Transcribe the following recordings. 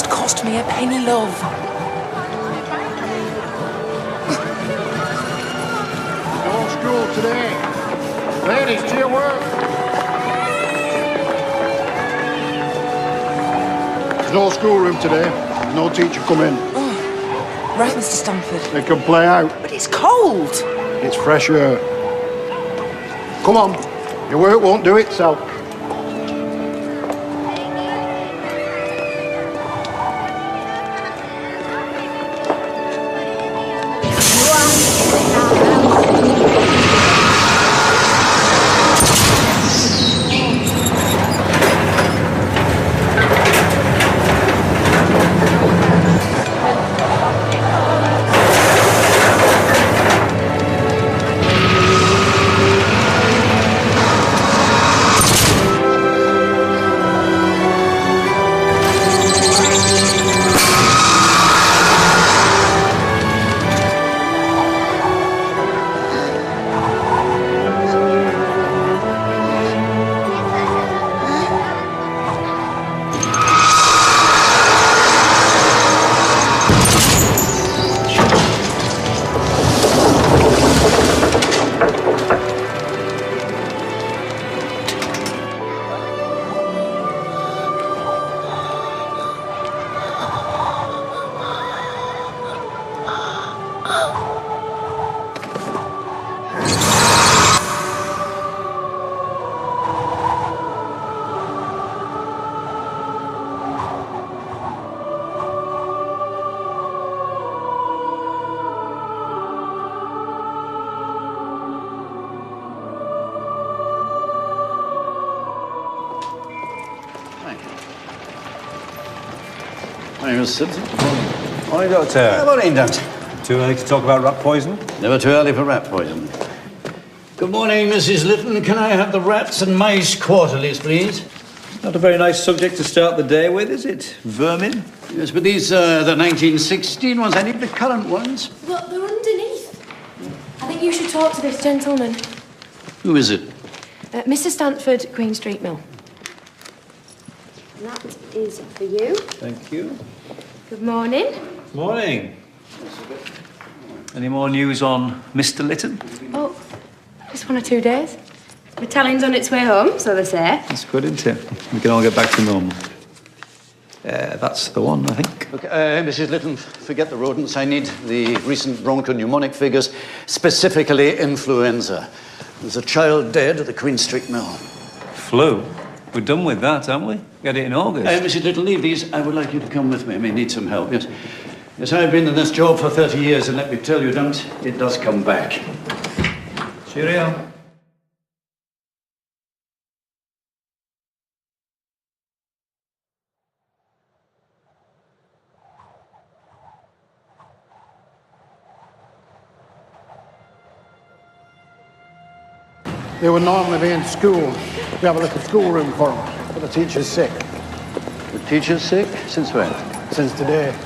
almost cost me a penny, love. No school today. Ladies, to your work. There's no schoolroom today. No teacher come in. Oh, right, Mr. Stanford. They can play out. But it's cold. It's fresh air. Come on. Your work won't do itself. Morning, Mr. Simpson. Morning, Doctor. Good morning, Doctor. Too early to talk about rat poison? Never too early for rat poison. Good morning, Mrs. Lytton. Can I have the rats and mice quarterlies, please? Not a very nice subject to start the day with, is it? Vermin? Yes, but these are the 1916 ones. I need the current ones. Look, they're underneath. I think you should talk to this gentleman. Who is it? Mr. Stanford, Queen Street Mill. And that is for you. Thank you. Good morning. Morning. Any more news on Mr. Lytton? Oh, just 1 or 2 days. Battalion's on its way home, so they say. That's good, isn't it? We can all get back to normal. That's the one, I think. Look, Mrs. Lytton, forget the rodents. I need the recent bronchopneumonic figures, specifically influenza. There's a child dead at the Queen Street Mill. Flu? We're done with that, aren't we? Get it in August. Mrs. Lytton, leave these. I would like you to come with me. I may need some help, yes. Yes, I've been in this job for 30 years, and let me tell you, don't, it does come back. Cheerio. They would normally be in school. We have a little schoolroom for them, but the teacher's sick. The teacher's sick? Since when? Since today.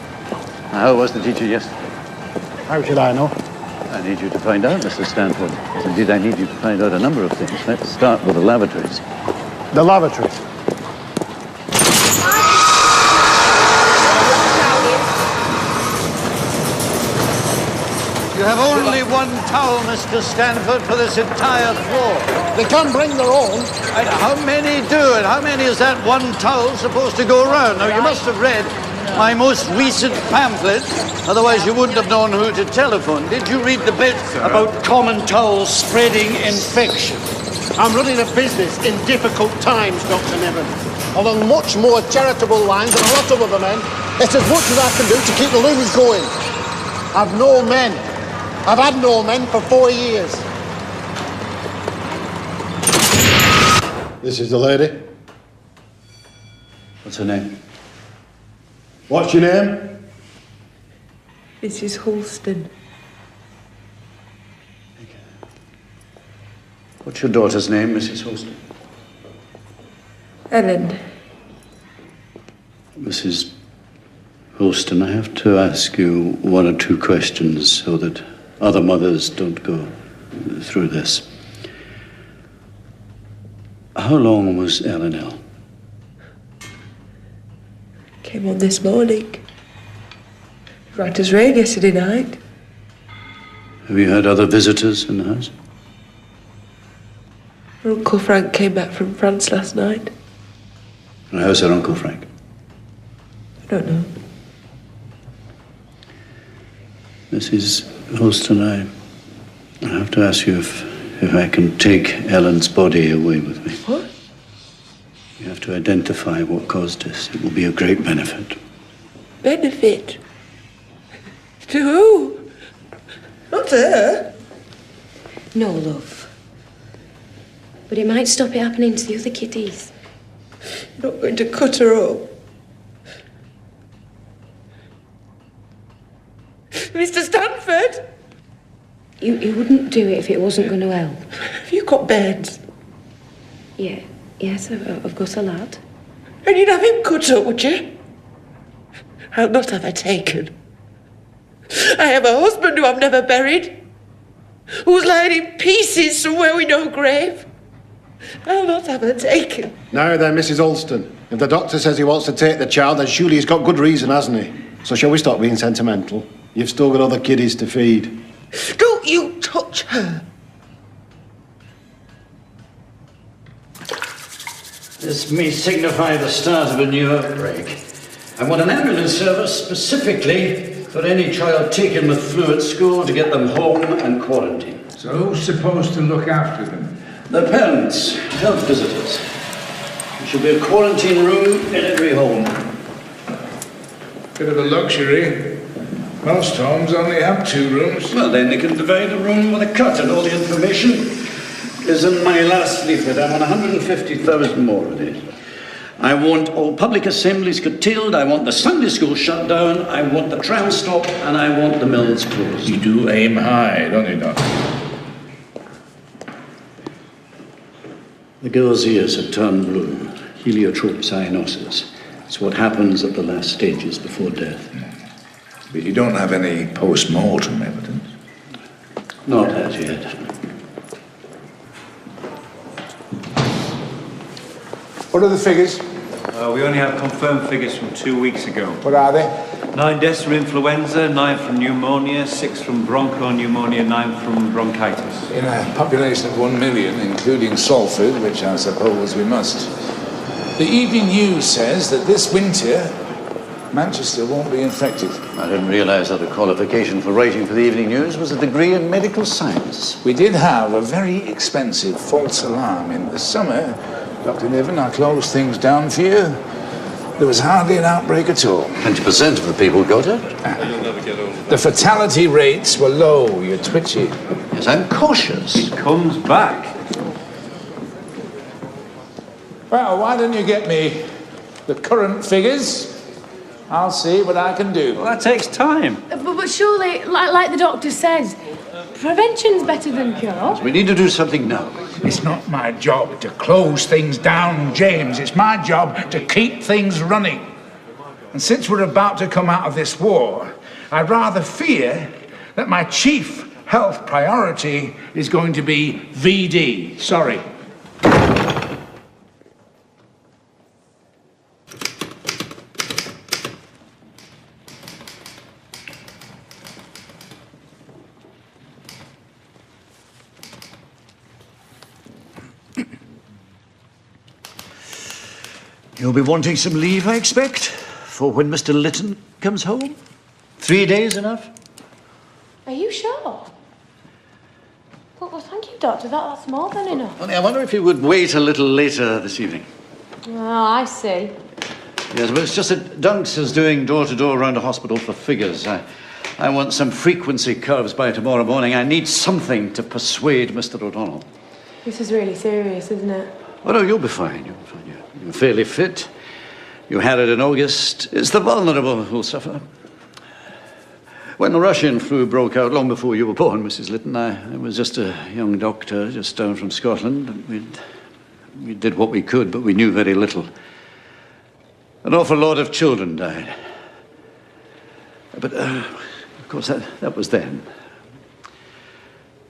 How was the teacher yesterday? How should I know? I need you to find out, Mr. Stanford. Indeed, I need you to find out a number of things. Let's start with the lavatories. The lavatories. You have only one towel, Mr. Stanford, for this entire floor. They can bring their own. And how many do it? How many is that one towel supposed to go around? Now, you must have read my most recent pamphlet, otherwise you wouldn't have known who to telephone. Did you read the bit about common towels spreading infection? I'm running a business in difficult times, Dr. Niven. Along much more charitable lines than a lot of other men. It's as much as I can do to keep the looms going. I've no men. I've had no men for 4 years. This is the lady. What's her name? What's your name? Mrs. Halston. What's your daughter's name, Mrs. Holston? Ellen. Mrs. Holston, I have to ask you 1 or 2 questions so that other mothers don't go through this. How long was Ellen ill? Came on this morning. Right as rain yesterday night. Have you had other visitors in the house? Uncle Frank came back from France last night. And how's her Uncle Frank? I don't know. Mrs. Holston, I have to ask you if I can take Ellen's body away with me. What? You have to identify what caused this. It will be a great benefit. Benefit? To who? Not to her. No, love. But it might stop it happening to the other kiddies. You're not going to cut her up. Mr. Stanford! You wouldn't do it if it wasn't going to help. Have you got beds? Yeah. Yes, I've got a lad. And you'd have him cut up, would you? I'll not have her taken. I have a husband who I've never buried, who's lying in pieces somewhere with no grave. I'll not have her taken. Now then, Mrs. Alston, if the doctor says he wants to take the child, then surely he's got good reason, hasn't he? So shall we stop being sentimental? You've still got other kiddies to feed. Don't you touch her. This may signify the start of a new outbreak. I want an ambulance service specifically for any child taken with flu at school to get them home and quarantined. So who's supposed to look after them? The parents, health visitors. There should be a quarantine room in every home. Bit of a luxury. Most homes only have 2 rooms. Well, then they can divide a room with a cot, and all the information is in my last leaflet. I want 150,000 more of it. I want all public assemblies curtailed. I want the Sunday school shut down. I want the tram stop, and I want the mills closed. You do aim high, don't you, Doctor? The girl's ears have turned blue. Heliotrope cyanosis. It's what happens at the last stages before death. But you don't have any post-mortem evidence? Not as yet. What are the figures? We only have confirmed figures from 2 weeks ago. What are they? 9 deaths from influenza, 9 from pneumonia, 6 from bronchopneumonia, 9 from bronchitis. In a population of 1 million, including Salford, which I suppose we must. The Evening News says that this winter, Manchester won't be infected. I didn't realise that the qualification for writing for the Evening News was a degree in medical science. We did have a very expensive false alarm in the summer. Dr. Niven, I closed things down for you. There was hardly an outbreak at all. 20% of the people got it. The fatality rates were low. You're twitchy. Yes, I'm cautious. It comes back. Well, why don't you get me the current figures? I'll see what I can do. Well, that takes time. But surely, like the doctor says, prevention's better than cure. We need to do something now. It's not my job to close things down, James. It's my job to keep things running. And since we're about to come out of this war, I rather fear that my chief health priority is going to be VD. Sorry. You'll be wanting some leave, I expect, for when Mr. Lytton comes home? 3 days enough? Are you sure? Well, thank you, Doctor. That's more than enough. Only I wonder if you would wait a little later this evening. Oh, I see. Yes, but it's just that Dunks is doing door-to-door around a hospital for figures. I want some frequency curves by tomorrow morning. I need something to persuade Mr. O'Donnell. This is really serious, isn't it? Oh, no, you'll be fine. You'll be fine. You're fairly fit. You had it in August. It's the vulnerable who'll suffer. When the Russian flu broke out long before you were born, Mrs. Lytton, I was just a young doctor just down from Scotland. We did what we could, but we knew very little. An awful lot of children died. But, of course, that was then.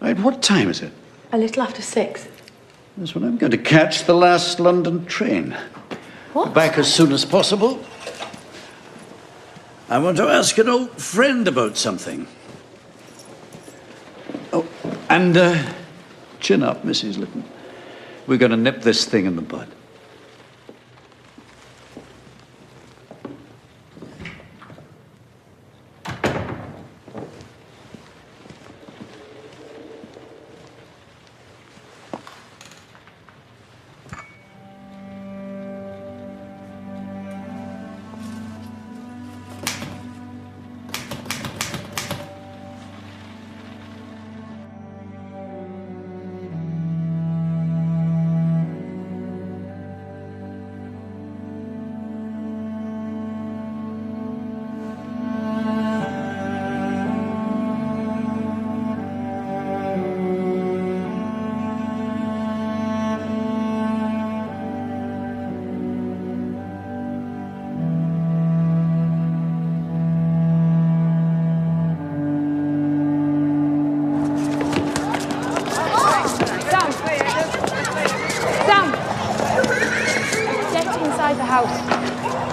Right, what time is it? A little after 6. That's when I'm going to catch the last London train. What? Back as soon as possible. I want to ask an old friend about something. Oh, and chin up, Mrs. Litton. We're going to nip this thing in the bud.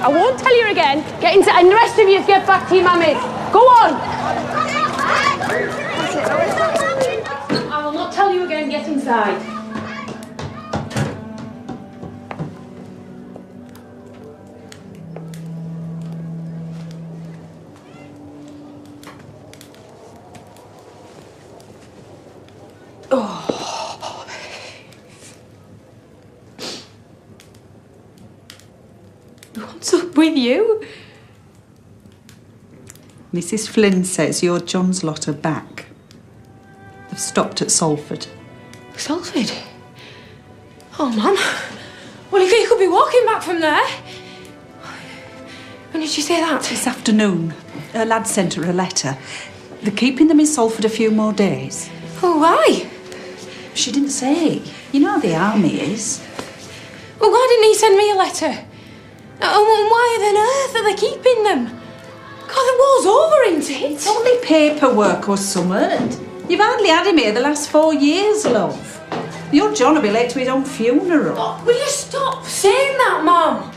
I won't tell you again. Get inside, and the rest of you get back to your mummies. Go on. I will not tell you again. Get inside. What's up with you? Mrs. Flynn says your John's lot are back. They've stopped at Salford. Salford? Oh, Mum. Well, you could be walking back from there. When did she say that? This afternoon. Her lad sent her a letter. They're keeping them in Salford a few more days. Oh, why? She didn't say. You know how the army is. Well, why didn't he send me a letter? And why on earth are they keeping them? God, the war's over, isn't it? It's only paperwork or something. You've hardly had him here the last 4 years, love. Your John will be late to his own funeral. Oh, will you stop saying that, Mum?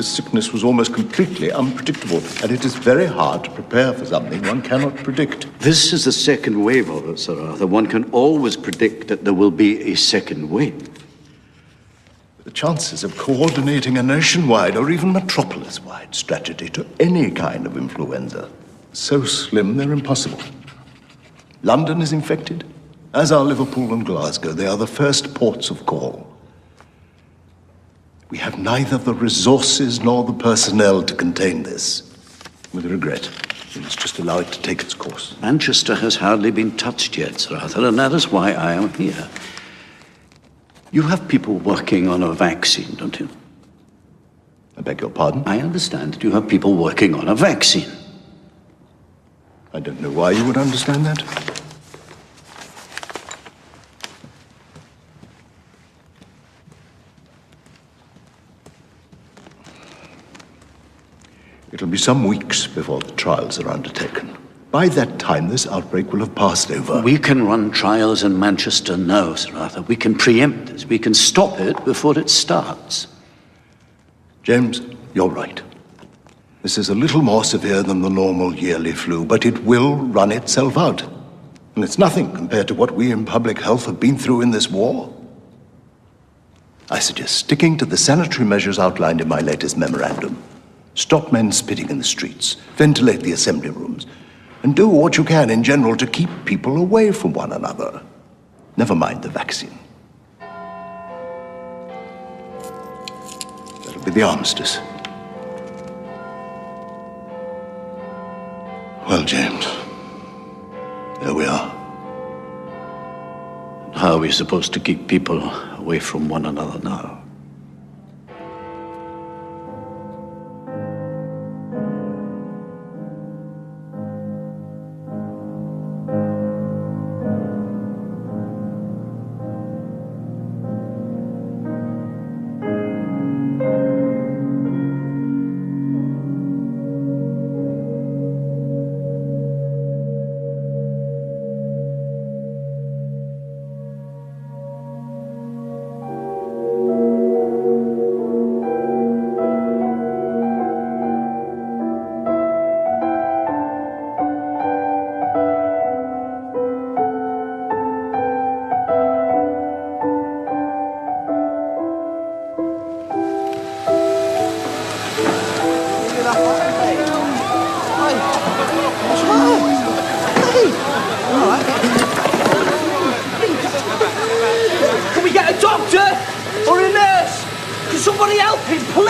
Sickness was almost completely unpredictable, and it is very hard to prepare for something one cannot predict. This is the second wave of it, Sir Arthur. One can always predict that there will be a second wave. The chances of coordinating a nationwide or even metropolis-wide strategy to any kind of influenza are so slim they're impossible. London is infected, as are Liverpool and Glasgow. They are the first ports of call. We have neither the resources nor the personnel to contain this. With regret, we must just allow it to take its course. Manchester has hardly been touched yet, Sir Arthur, and that is why I am here. You have people working on a vaccine, don't you? I beg your pardon? I understand that you have people working on a vaccine. I don't know why you would understand that. It'll be some weeks before the trials are undertaken. By that time, this outbreak will have passed over. We can run trials in Manchester now, Sir Arthur. We can preempt this. We can stop it before it starts. James, you're right. This is a little more severe than the normal yearly flu, but it will run itself out. And it's nothing compared to what we in public health have been through in this war. I suggest sticking to the sanitary measures outlined in my latest memorandum. Stop men spitting in the streets, ventilate the assembly rooms, and do what you can in general to keep people away from one another. Never mind the vaccine. That'll be the armistice. Well, James, there we are. How are we supposed to keep people away from one another now?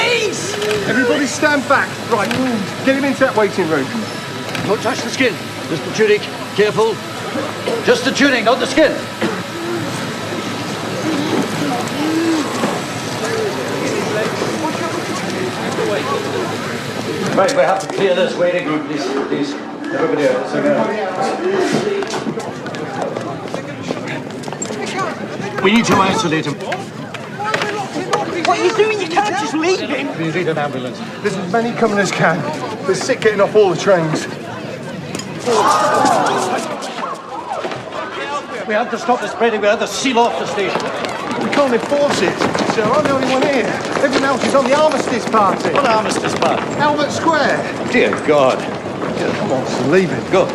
police! Everybody stand back. Right, get him into that waiting room. Don't touch the skin. Just the tunic. Careful. Just the tunic, not the skin. Right, we have to clear this waiting room, please. Everybody else. We need to isolate him. What are you doing? You can't just leave him. We need an ambulance. There's as many coming as can. There's sick getting off all the trains. We have to stop the spreading. We have to seal off the station. We can't enforce it. Sir, I'm the only one here. Everyone else is on the armistice party. What armistice party? Albert Square. Dear God. Yeah, come on, sir, leave it. Go.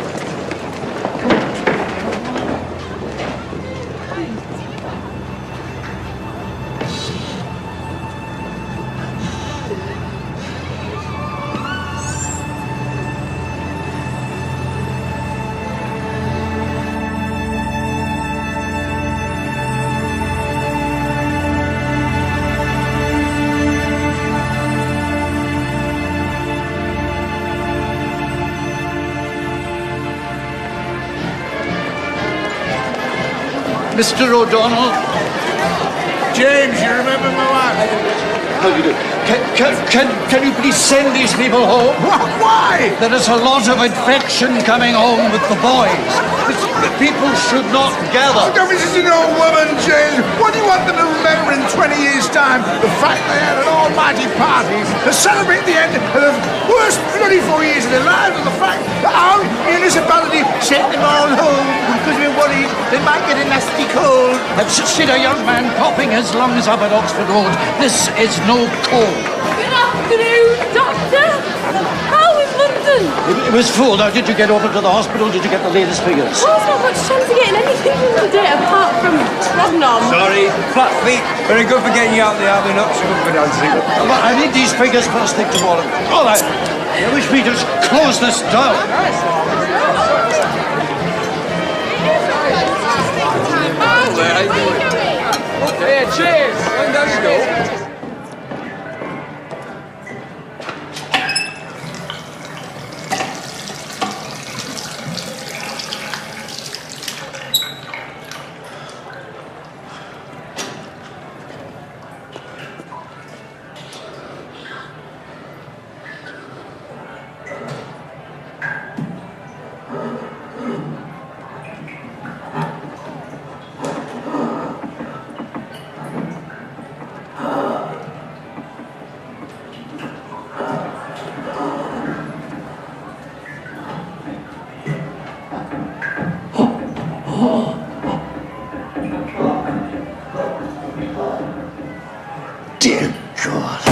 Mr. O'Donnell. James, you remember my wife? How do you do? Can you please send these people home? Why? There is a lot of infection coming home with the boys. The people should not gather. Oh, this is an old woman, James. What do you want them to remember in 20 years' time? The fact they had an almighty party to celebrate the end of the worst bloody 4 years of their lives, and the fact that our municipality sent them all home because we're worried they might get a nasty cold. I've just seen a young man coughing his lungs up at Oxford Road. This is no cold. Good afternoon, Doctor. How is London? It was full. Now, did you get over to the hospital? Did you get the latest figures? Oh, it's not much chance of getting anything from the day apart from Trodnom. Sorry, flat feet. Very good for getting you out the army, not so good for dancing. I need these figures first thing tomorrow. All right. I wish we just close this down. Okay, cheers. When does it go? Dear God.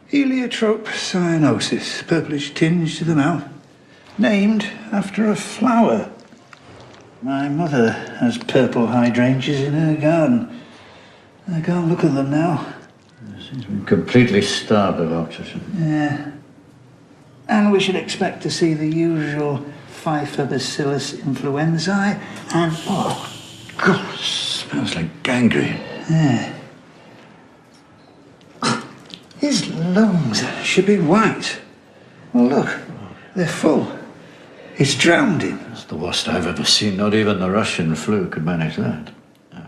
Heliotrope cyanosis, purplish tinge to the mouth, named after a flower. My mother has purple hydrangeas in her garden. I can't look at them now. She's been completely starved of oxygen. Yeah. And we should expect to see the usual Bacillus influenzae and... Oh, God, it smells like gangrene. Yeah. His lungs should be white. Well, look, they're full. He's drowned him. It's the worst I've ever seen. Not even the Russian flu could manage that. Yeah.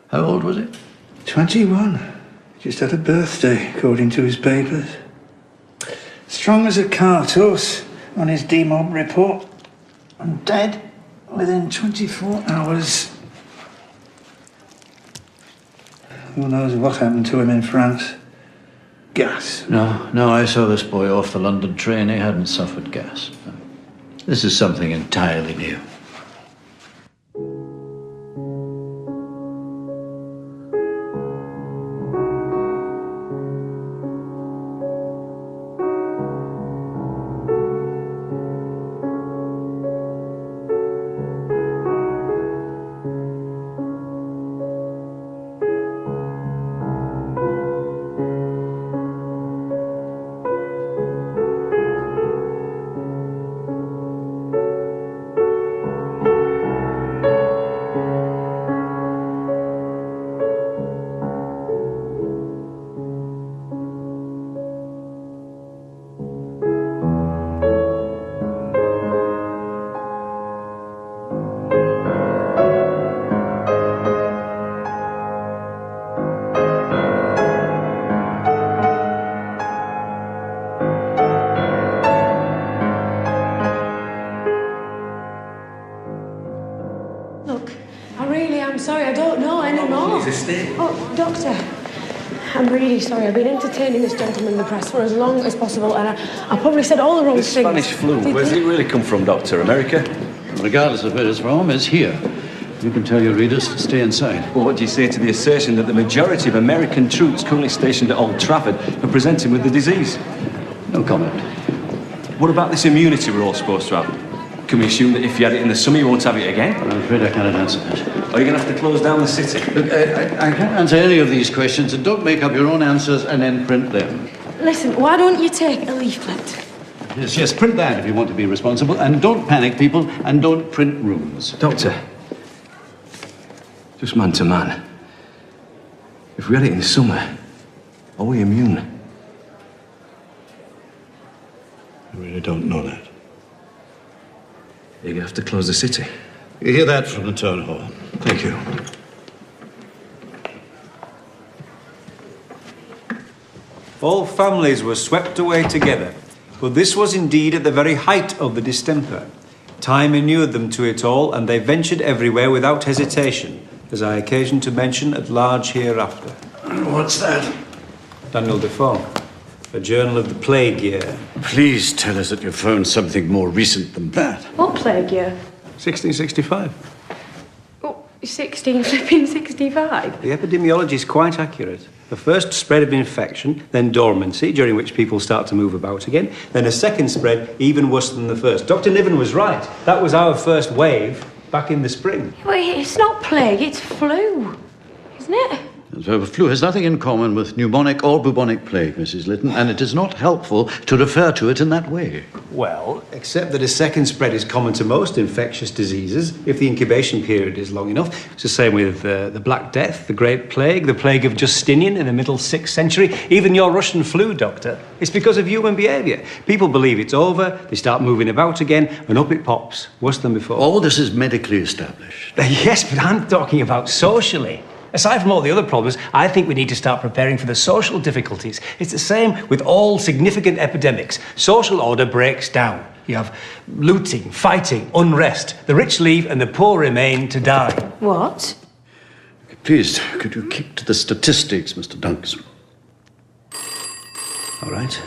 How old was he? 21. Just had a birthday, according to his papers. Strong as a cart horse on his demob report. And dead within 24 hours. Who knows what happened to him in France? Gas. No, I saw this boy off the London train. He hadn't suffered gas. This is something entirely new. Doctor, I'm really sorry. I've been entertaining this gentleman in the press for as long as possible, and I probably said all the wrong things. Spanish flu, where does it really come from, Doctor? America? Regardless of where it's from, it's here. You can tell your readers to stay inside. Well, what do you say to the assertion that the majority of American troops currently stationed at Old Trafford are presenting with the disease? No comment. What about this immunity we're all supposed to have? Can we assume that if you had it in the summer, you won't have it again? I'm afraid I cannot answer that. Are you going to have to close down the city? Look, I can't answer any of these questions, and don't make up your own answers and then print them. Listen, why don't you take a leaflet? Yes, print that if you want to be responsible, and don't panic people, and don't print rumours. Doctor, just man to man. If we had it in the summer, are we immune? I really don't know that. You're going to have to close the city. You hear that from the town hall. Thank you. All families were swept away together, but this was indeed at the very height of the distemper. Time inured them to it all, and they ventured everywhere without hesitation, as I occasion to mention at large hereafter. What's that? Daniel Defoe, a journal of the plague year. Please tell us that you found something more recent than that. What plague year? 1665. Oh, 1665? The epidemiology is quite accurate. The first spread of infection, then dormancy, during which people start to move about again, then a second spread, even worse than the first. Dr. Niven was right. That was our first wave back in the spring. Wait, it's not plague, it's flu, isn't it? The flu has nothing in common with pneumonic or bubonic plague, Mrs. Lytton, and it is not helpful to refer to it in that way. Well, except that a second spread is common to most infectious diseases if the incubation period is long enough. It's the same with the Black Death, the Great Plague, the plague of Justinian in the middle 6th century, even your Russian flu, Doctor. It's because of human behaviour. People believe it's over, they start moving about again, and up it pops, worse than before. All this is medically established. Yes, but I'm talking about socially. Aside from all the other problems, I think we need to start preparing for the social difficulties. It's the same with all significant epidemics. Social order breaks down. You have looting, fighting, unrest. The rich leave and the poor remain to die. What? Please, could you keep to the statistics, Mr. Duncan? All right.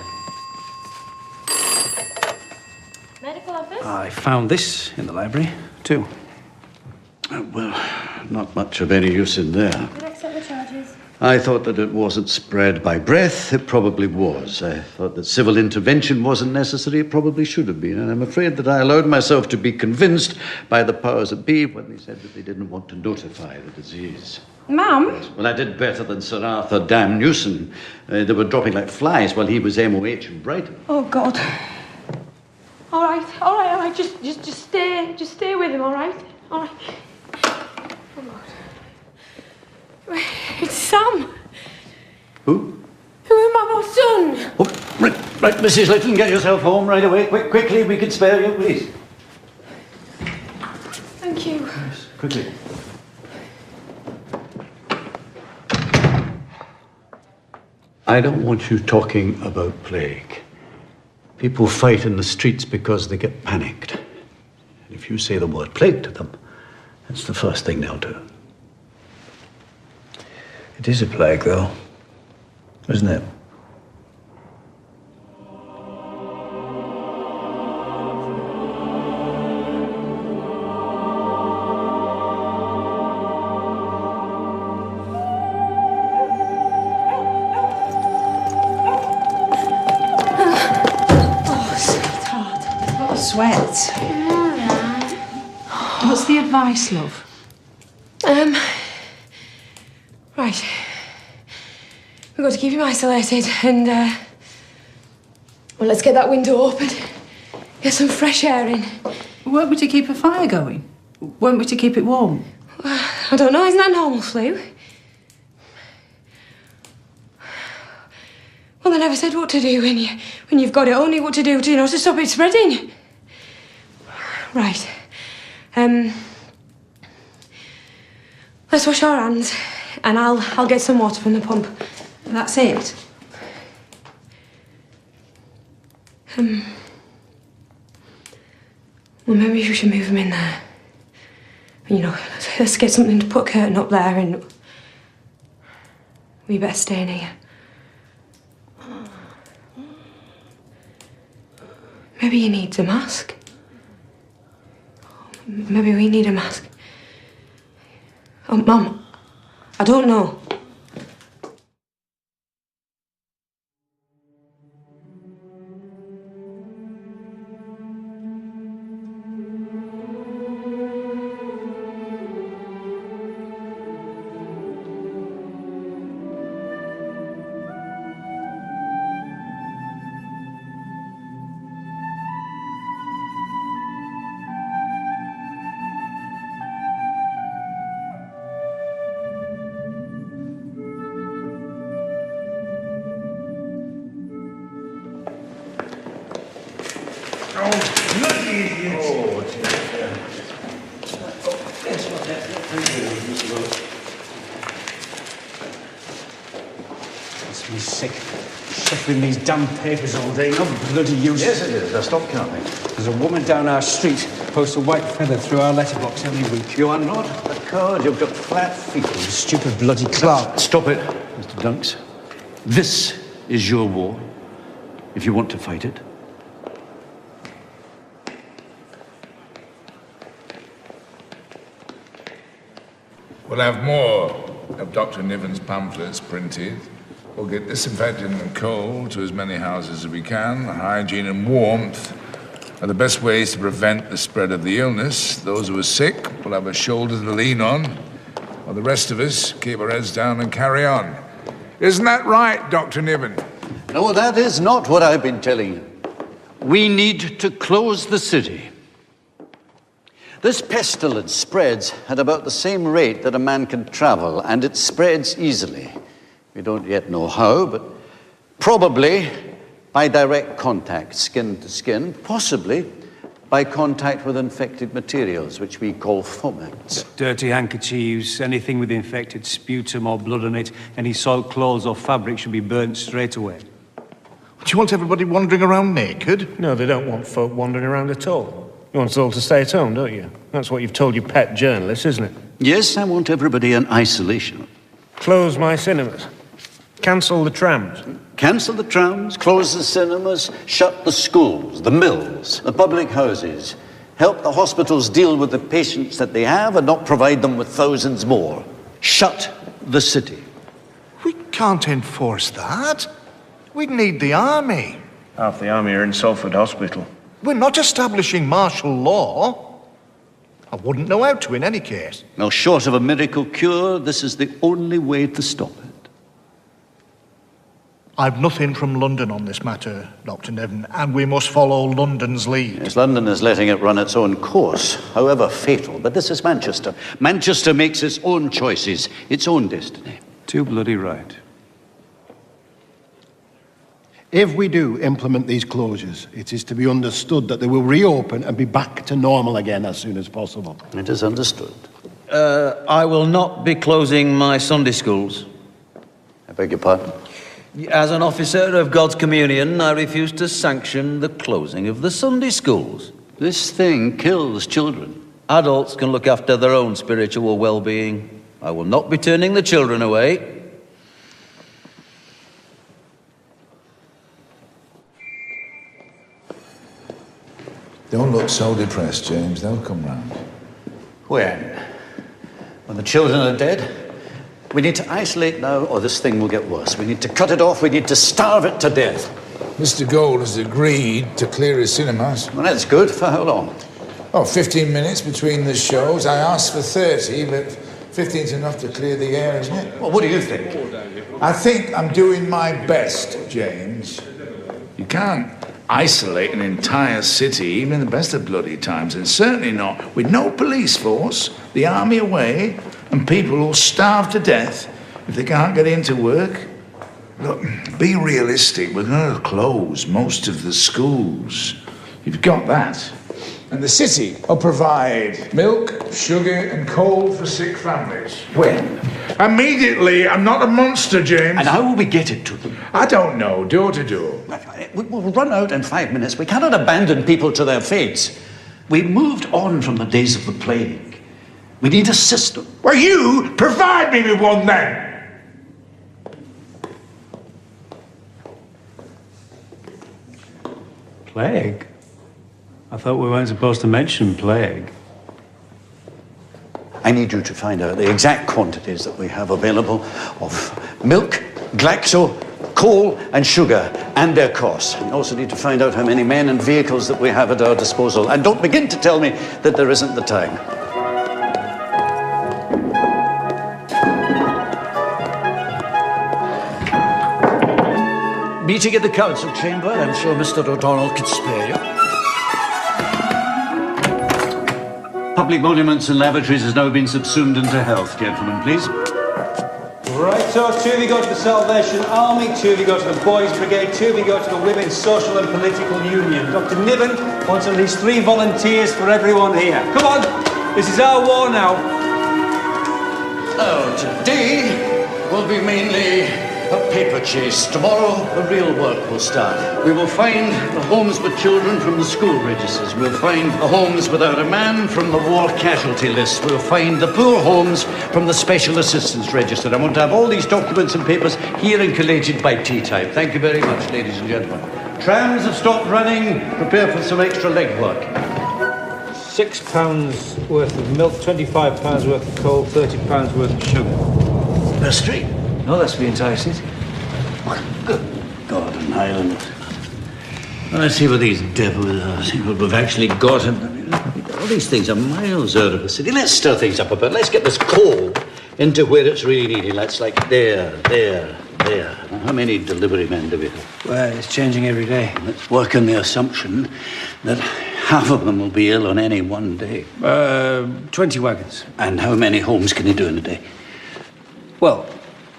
Medical office? I found this in the library, too. Well, not much of any use in there. Can I accept the charges? I thought that it wasn't spread by breath. It probably was. I thought that civil intervention wasn't necessary. It probably should have been. And I'm afraid that I allowed myself to be convinced by the powers that be when they said that they didn't want to notify the disease. Mum? Well, I did better than Sir Arthur Dam Newson. They were dropping like flies while he was MOH in Brighton. Oh, God. All right. Just stay with him, all right? All right. Oh, God. It's Sam. Who? Who am I, my son? Oh, right. Right, Mrs. Litton, get yourself home right away. Quickly, if we can spare you, please. Thank you. Yes, quickly. I don't want you talking about plague. People fight in the streets because they get panicked. And if you say the word plague to them, that's the first thing they'll do. It is a plague, though, isn't it? Sweat. What's the advice, love? Right. We've got to keep him isolated and, well, let's get that window open. Get some fresh air in. Weren't we to keep a fire going? Weren't we to keep it warm? I don't know, isn't that normal flu? Well, they never said what to do when you've got it, only what to do to stop it spreading. Right. Let's wash our hands, and I'll get some water from the pump. That's it. Well, maybe we should move them in there. Let's get something to put a curtain up there, and we better stay in here. Maybe he needs a mask. Maybe we need a mask. Oh, Mum, I don't know. Makes me sick. Shuffling these damn papers all day. No bloody use. Yes, it is. Now stop counting. There's a woman down our street posts a white feather through our letterbox every week. You are not a coward. You've got flat feet. You stupid bloody clerk. Stop it, Mr. Dunks. This is your war, if you want to fight it. We'll have more of Dr. Niven's pamphlets printed. We'll get disinfectant and coal to as many houses as we can. Hygiene and warmth are the best ways to prevent the spread of the illness. Those who are sick will have a shoulder to lean on, while the rest of us keep our heads down and carry on. Isn't that right, Dr. Niven? No, that is not what I've been telling you. We need to close the city. This pestilence spreads at about the same rate that a man can travel, and it spreads easily. We don't yet know how, but probably by direct contact, skin to skin, possibly by contact with infected materials, which we call foments. Dirty handkerchiefs, anything with infected sputum or blood on it, any soiled clothes or fabric should be burnt straight away. Do you want everybody wandering around naked? No, they don't want folk wandering around at all. You want us all to stay at home, don't you? That's what you've told your pet journalists, isn't it? Yes, I want everybody in isolation. Close my cinemas. Cancel the trams. Cancel the trams, close the cinemas, shut the schools, the mills, the public houses. Help the hospitals deal with the patients that they have and not provide them with thousands more. Shut the city. We can't enforce that. We'd need the army. Half the army are in Salford Hospital. We're not establishing martial law. I wouldn't know how to in any case. Well, short of a miracle cure, this is the only way to stop it. I've nothing from London on this matter, Dr. Niven, and we must follow London's lead. Yes, London is letting it run its own course, however fatal. But this is Manchester. Manchester makes its own choices, its own destiny. Too bloody right. If we do implement these closures, it is to be understood that they will reopen and be back to normal again as soon as possible. It is understood. I will not be closing my Sunday schools. I beg your pardon? As an officer of God's communion, I refuse to sanction the closing of the Sunday schools. This thing kills children. Adults can look after their own spiritual well-being. I will not be turning the children away. Don't look so depressed, James. They'll come round. When? When the children are dead? We need to isolate now, or this thing will get worse. We need to cut it off. We need to starve it to death. Mr. Gold has agreed to clear his cinemas. Well, that's good. For how long? Oh, 15 minutes between the shows. I asked for 30, but 15's enough to clear the air, isn't it? Well, what do you think? I think I'm doing my best, James. You can't isolate an entire city, even in the best of bloody times, and certainly not with no police force, the army away, and people will starve to death if they can't get into work. Look, be realistic. We're going to close most of the schools. You've got that. And the city will provide milk, sugar, and coal for sick families. When? Immediately. I'm not a monster, James. And how will we get it to them? I don't know. Door to door. We'll run out in 5 minutes. We cannot abandon people to their fates. We moved on from the days of the plague. We need a system. Well, you provide me with one then. Plague? I thought we weren't supposed to mention plague. I need you to find out the exact quantities that we have available of milk, glaxo, coal and sugar, and their costs. We also need to find out how many men and vehicles that we have at our disposal. And don't begin to tell me that there isn't the time. Meeting in the council chamber. I'm sure Mr. O'Donnell could spare you. Public monuments and lavatories has now been subsumed into health. Gentlemen, please. Right, so 2 of you go to the Salvation Army, 2 of you go to the Boys Brigade, 2 of you go to the Women's Social and Political Union. Dr. Niven wants at least 3 volunteers for everyone here. Come on, this is our war now. Oh, today will be mainly a paper chase. Tomorrow, the real work will start. We will find the homes with children from the school registers. We'll find the homes without a man from the war casualty list. We'll find the poor homes from the special assistance register. I want to have all these documents and papers here and collated by tea time. Thank you very much, ladies and gentlemen. Trams have stopped running. Prepare for some extra legwork. £6 worth of milk, £25 worth of coal, £30 worth of sugar. Per street? No, that's the entire city. Good God in Ireland. Well, let's see what these devils are. See what we've actually got. And all these things are miles out of the city. Let's stir things up a bit. Let's get this coal into where it's really needed. Let's like there. How many delivery men do we have? Well, it's changing every day. Let's work on the assumption that half of them will be ill on any one day. 20 wagons. And how many homes can you do in a day? Well,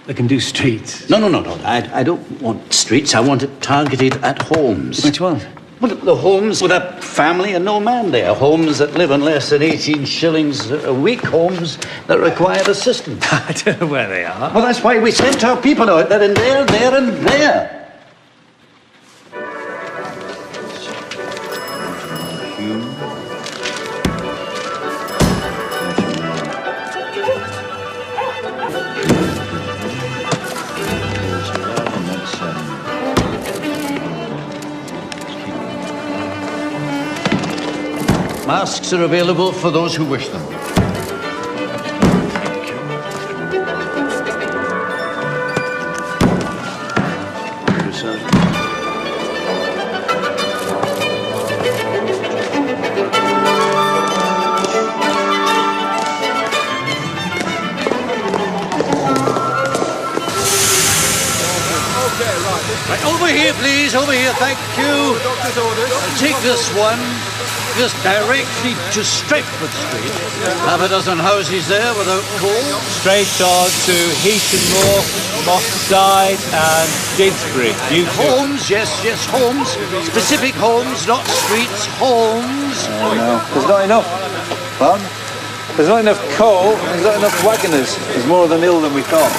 they can do streets. No. I don't want streets. I want it targeted at homes. Which one? Well, the homes with a family and no man there. Homes that live on less than 18 shillings a week. Homes that require assistance. I don't know where they are. Well, that's why we sent our people out there and there and there. Masks are available for those who wish them. Okay, right. Over here, please. Over here. Thank you. Doctor's orders. Take this one. Just directly to Stretford Street. Half a dozen houses there without coal. Straight on to Heaton Moor, Moss Side and Didsbury. You two. Homes, yes, homes. Specific homes, not streets. Homes. No, there's not enough. Pardon? There's not enough coal, and there's not enough wagoners. There's more of them ill than we thought.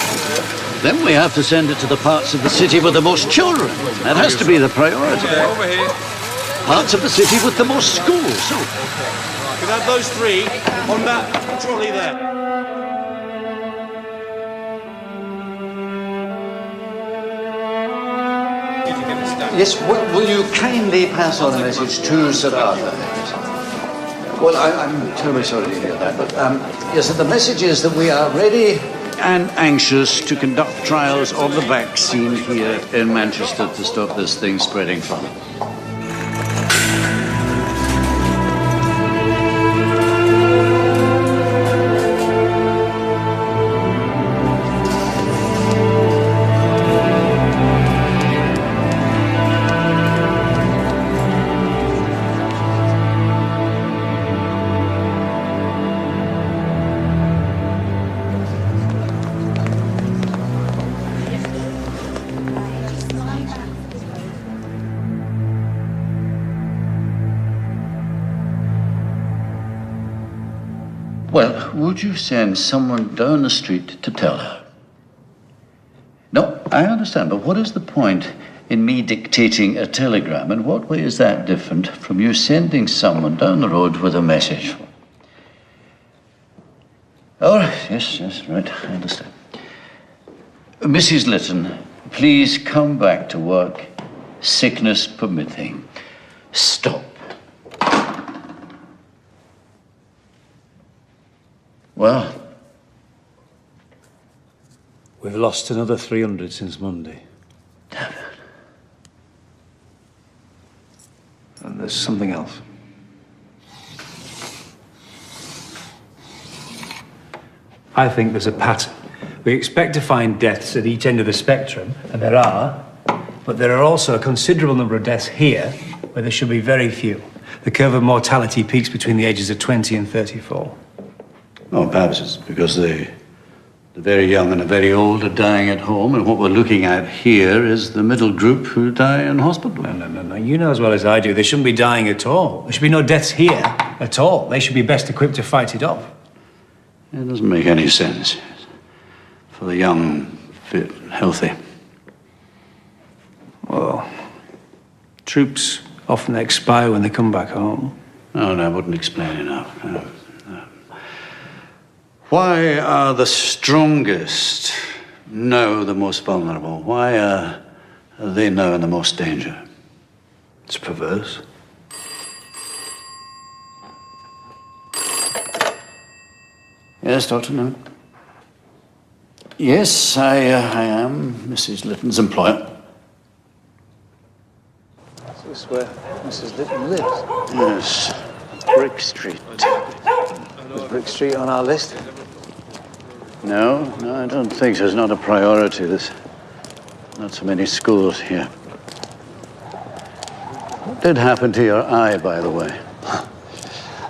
Then we have to send it to the parts of the city with the most children. That has to be the priority. Over here. Parts of the city with the most schools. So. You can have those three on that trolley there. Yes, will you kindly pass on a message to Sir Arthur? Well, I'm terribly sorry to hear that, but yes, the message is that we are ready and anxious to conduct trials of the vaccine here in Manchester to stop this thing spreading further. Well, would you send someone down the street to tell her? No, I understand, but what is the point in me dictating a telegram? In what way is that different from you sending someone down the road with a message? Oh, yes, right, I understand. Mrs. Lytton, please come back to work, sickness permitting. Stop. Well, we've lost another 300 since Monday. Damn it. And there's something else. I think there's a pattern. We expect to find deaths at each end of the spectrum, and there are, but there are also a considerable number of deaths here where there should be very few. The curve of mortality peaks between the ages of 20 and 34. Oh, perhaps it's because the very young and the very old are dying at home, and what we're looking at here is the middle group who die in hospital. No. You know as well as I do, they shouldn't be dying at all. There should be no deaths here at all. They should be best equipped to fight it off. It doesn't make any sense for the young, fit, healthy. Well, troops often expire when they come back home. No, that wouldn't explain enough. No. Why are the strongest now the most vulnerable? Why are they now in the most danger? It's perverse. Yes, Dr. Niven. Yes, I am Mrs. Lytton's employer. Is this where Mrs. Lytton lives? Yes, Brick Street. Was Brick Street on our list? No, I don't think so. It's not a priority. There's not so many schools here. What did happen to your eye, by the way?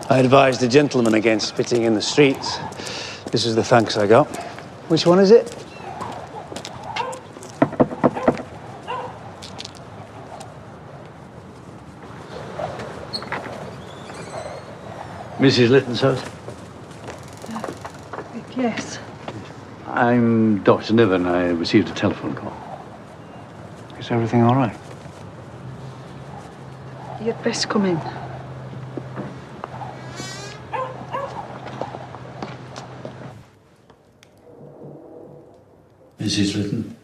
I advised the gentleman against spitting in the streets. This is the thanks I got. Which one is it? Mrs. Lytton's house? Yes. I'm Dr. Niven. I received a telephone call. Is everything all right? You'd best come in. Mrs. Lytton?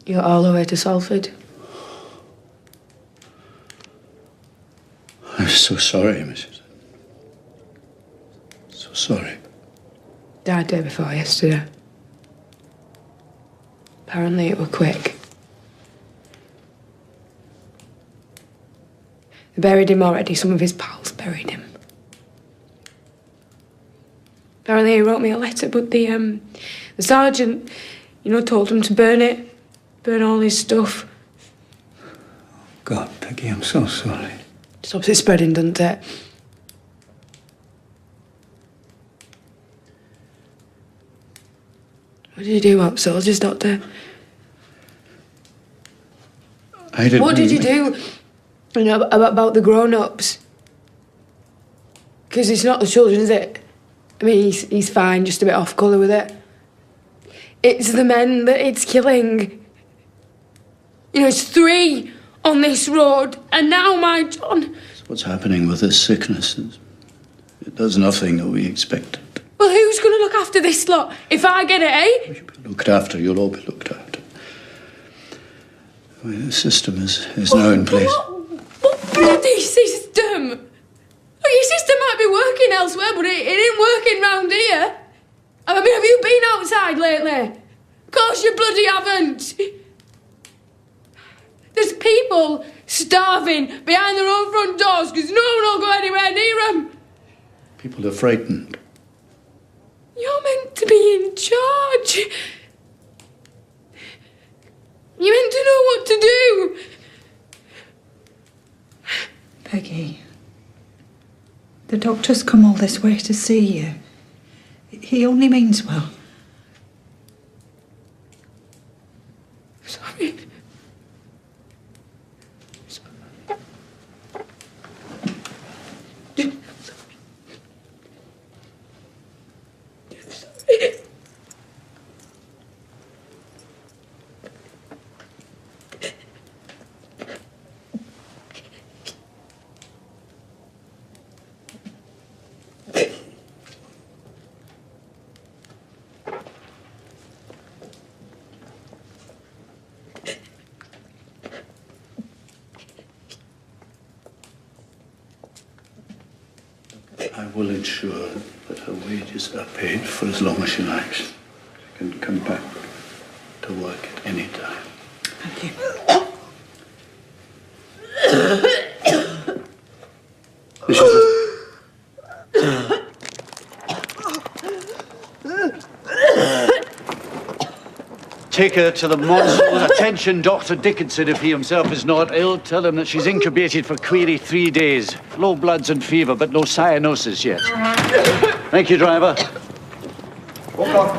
You got all the way to Salford. I'm so sorry, Mrs. So sorry. Died day before yesterday. Apparently it were quick. They buried him already. Some of his pals buried him. Apparently he wrote me a letter, but the sergeant, told him to burn it. Burn all his stuff. God, Peggy, I'm so sorry. Stops it spreading, doesn't it? What did you do about soldiers, Doctor? I didn't... What did you do? About the grown-ups? Because it's not the children, is it? I mean, he's fine, just a bit off-colour with it. It's the men that it's killing. It's 3 on this road, and now my John... What's happening with this sickness? It does nothing that we expected. Well, who's going to look after this lot? If I get it, eh? Looked after, you'll all be looked after. Well, the system is now in place. What bloody system? Well, your system might be working elsewhere, but it ain't working round here. I mean, have you been outside lately? Of course you bloody haven't. There's people starving behind their own front doors because no one will go anywhere near them. People are frightened. You're meant to be in charge. You're meant to know what to do. Peggy, the doctor's come all this way to see you. He only means well. Sorry. I will ensure that her wages are paid for as long as she likes. She can come back to work at any time. Thank you. This is Take her to the Monson. Attention, Dr. Dickinson, if he himself is not ill. Tell him that she's incubated for query 3 days. Low bloods and fever, but no cyanosis yet. Thank you, driver. Hold on.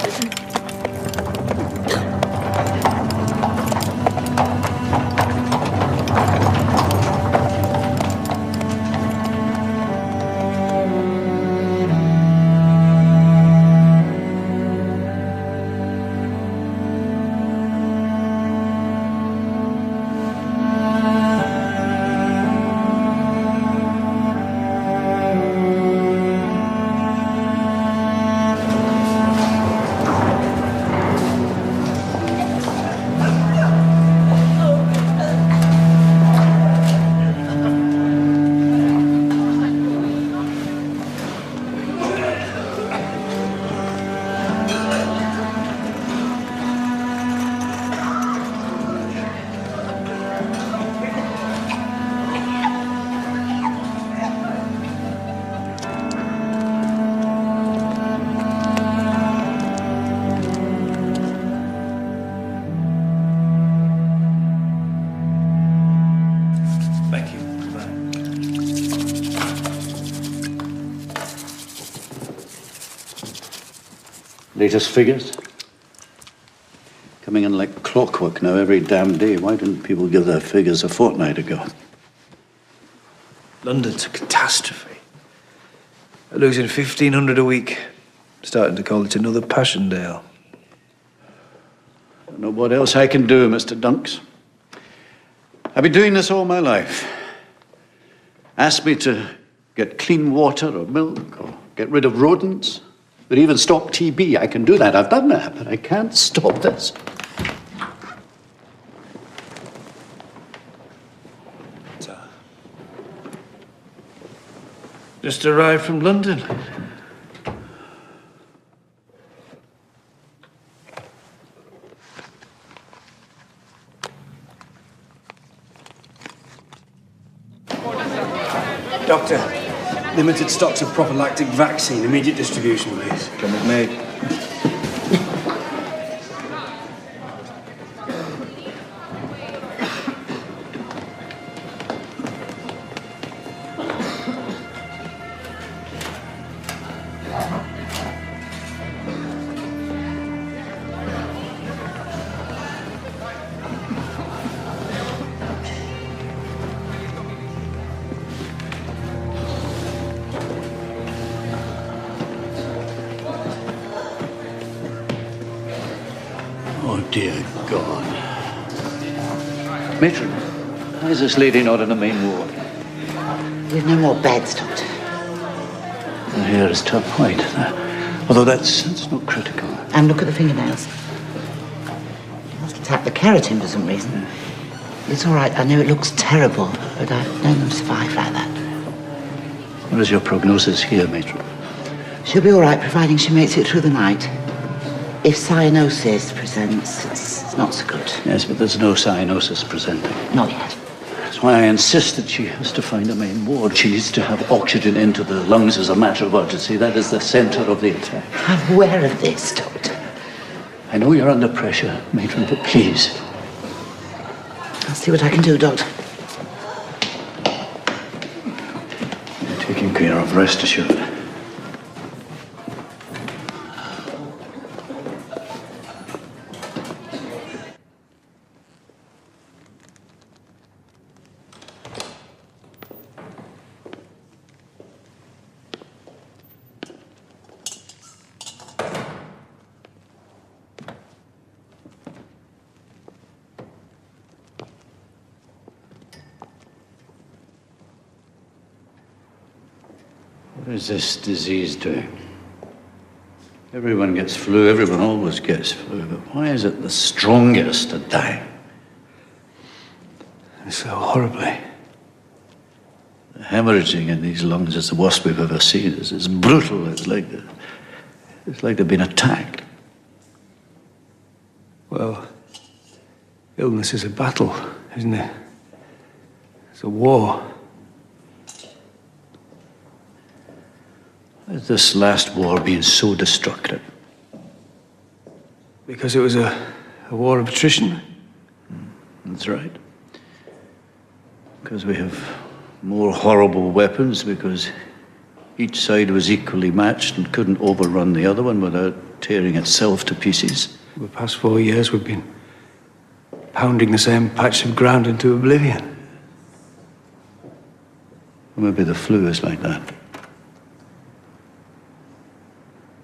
Latest figures? Coming in like clockwork now every damn day. Why didn't people give their figures a fortnight ago? London's a catastrophe. They're losing 1,500 a week. Starting to call it another Passchendaele. I don't know what else I can do, Mr. Dunks. I've been doing this all my life. Ask me to get clean water or milk or get rid of rodents. But even stop TB, I can do that. I've done that, but I can't stop this. Just arrived from London. Doctor, limited stocks of prophylactic vaccine. Immediate distribution, please. Come with me. Oh, dear God. Matron, why is this lady not in the main ward? We've no more beds, Doctor. Her hair is turned white. Although that's not critical. And look at the fingernails. You must have tapped the keratin for some reason. It's all right. I know it looks terrible, but I've known them survive like that. What is your prognosis here, Matron? She'll be all right, providing she makes it through the night. If cyanosis presents, it's not so good. Yes, but there's no cyanosis presenting. Not yet. That's why I insist that she has to find a main ward. She needs to have oxygen into the lungs as a matter of urgency. That is the centre of the attack. I'm aware of this, Doctor. I know you're under pressure, Matron, but please. I'll see what I can do, Doctor. You're taken care of, rest assured. What is this disease doing? Everyone gets flu, everyone always gets flu, but why is it the strongest that die? So horribly. The hemorrhaging in these lungs is the worst we've ever seen. It's brutal. It's like they've been attacked. Well, illness is a battle, isn't it? It's a war. Why has this last war been so destructive? Because it was a war of attrition. That's right. Because we have more horrible weapons, because each side was equally matched and couldn't overrun the other one without tearing itself to pieces. For the past 4 years, we've been pounding the same patch of ground into oblivion. Maybe the flu is like that.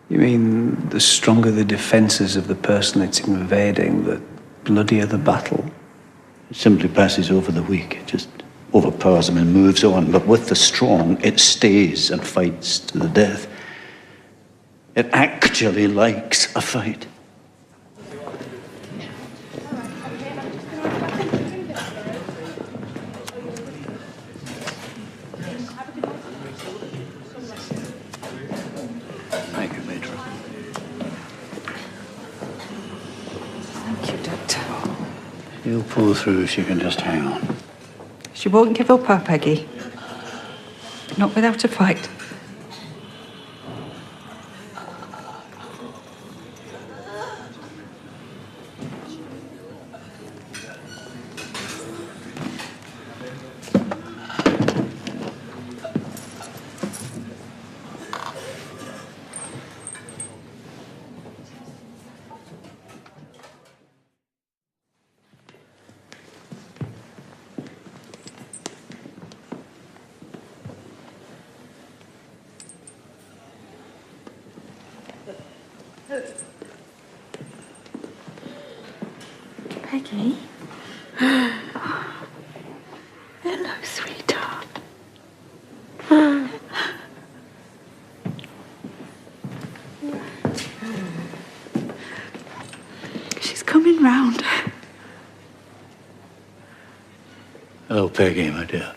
You mean the stronger the defenses of the person it's invading, the bloodier the battle? It simply passes over the weak. It just overpowers them and moves on. But with the strong, it stays and fights to the death. It actually likes a fight. Thank you, Matron. Thank you, Doctor. You'll pull through if you can just hang on. She won't give up her Peggy. Not without a fight. Peggy? Hello, sweetheart. She's coming round. Hello, Peggy, my dear.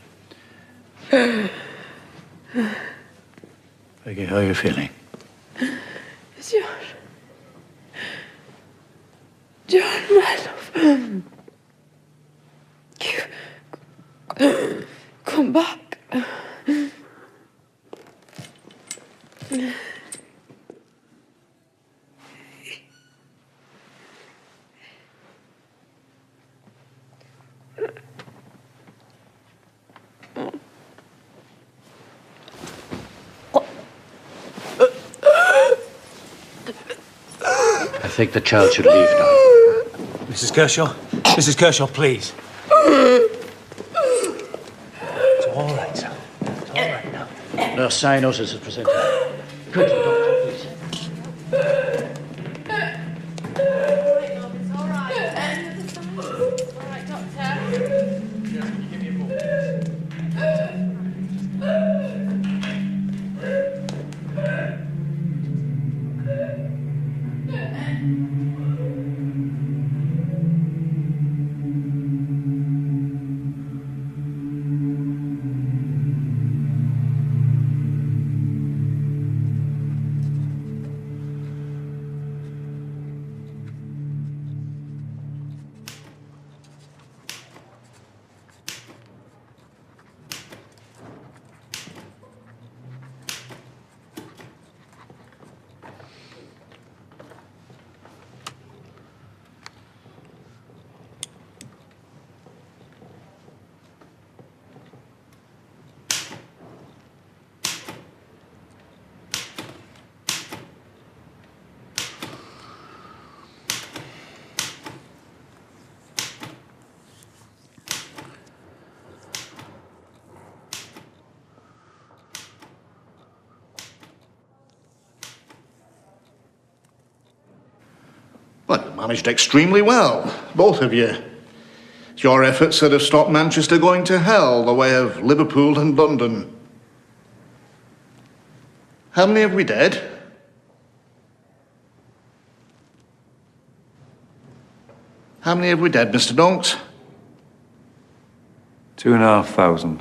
Vicky, how are you feeling? John, my love. Come back. I think the child should leave now. Mrs. Kershaw? Mrs. Kershaw, please. It's all right, sir. It's all right now. Nurse cyanosis is presented. Quickly, doctor, please. Well, you managed extremely well, both of you. It's your efforts that have stopped Manchester going to hell, the way of Liverpool and London. How many have we dead? How many have we dead, Mr. Donks? 2,500.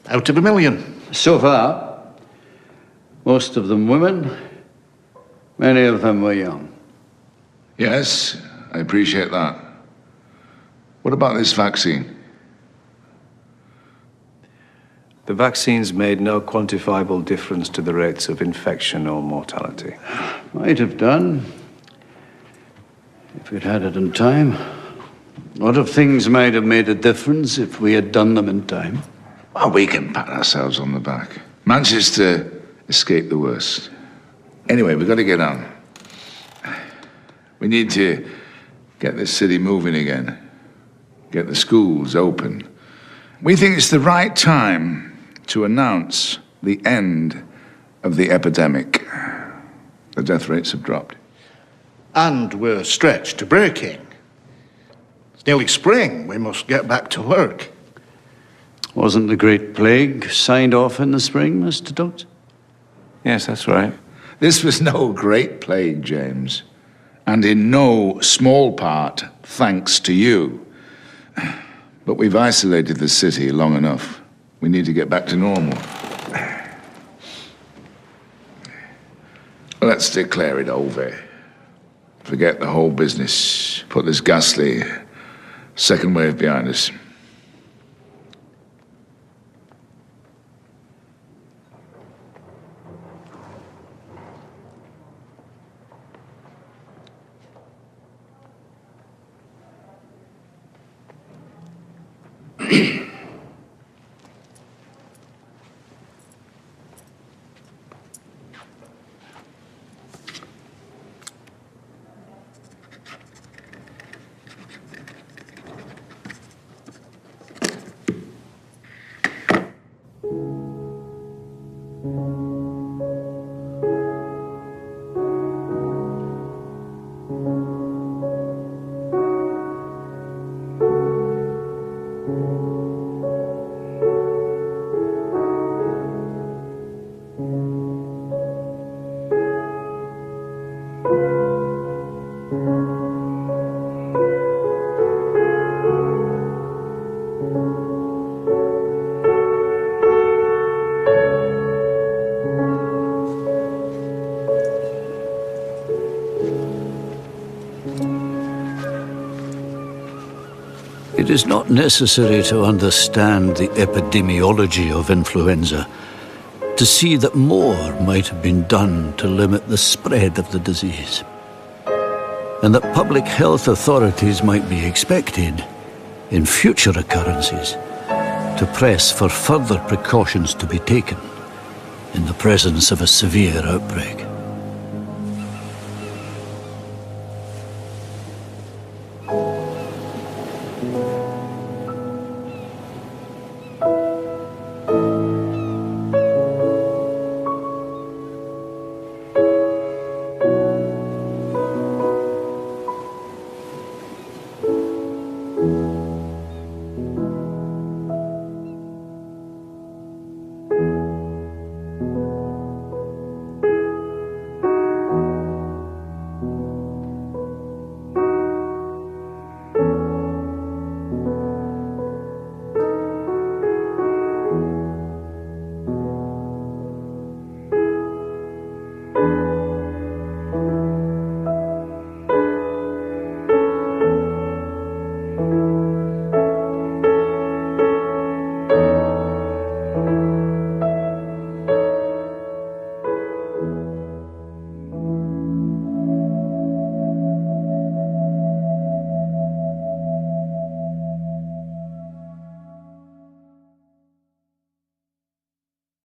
Out of 1 million. So far, most of them women, many of them were young. Yes, I appreciate that. What about this vaccine? The vaccines made no quantifiable difference to the rates of infection or mortality. Might have done, if we'd had it in time. A lot of things might have made a difference if we had done them in time. Well, we can pat ourselves on the back. Manchester escaped the worst. Anyway, we've got to get on. We need to get this city moving again. Get the schools open. We think it's the right time to announce the end of the epidemic. The death rates have dropped. And we're stretched to breaking. It's nearly spring. We must get back to work. Wasn't the Great Plague signed off in the spring, Mr. Doctor? Yes, that's right. This was no great plague, James. And in no small part thanks to you. But we've isolated the city long enough. We need to get back to normal. Let's declare it over. Forget the whole business. Put this ghastly second wave behind us. It is not necessary to understand the epidemiology of influenza to see that more might have been done to limit the spread of the disease, and that public health authorities might be expected, in future occurrences, to press for further precautions to be taken in the presence of a severe outbreak.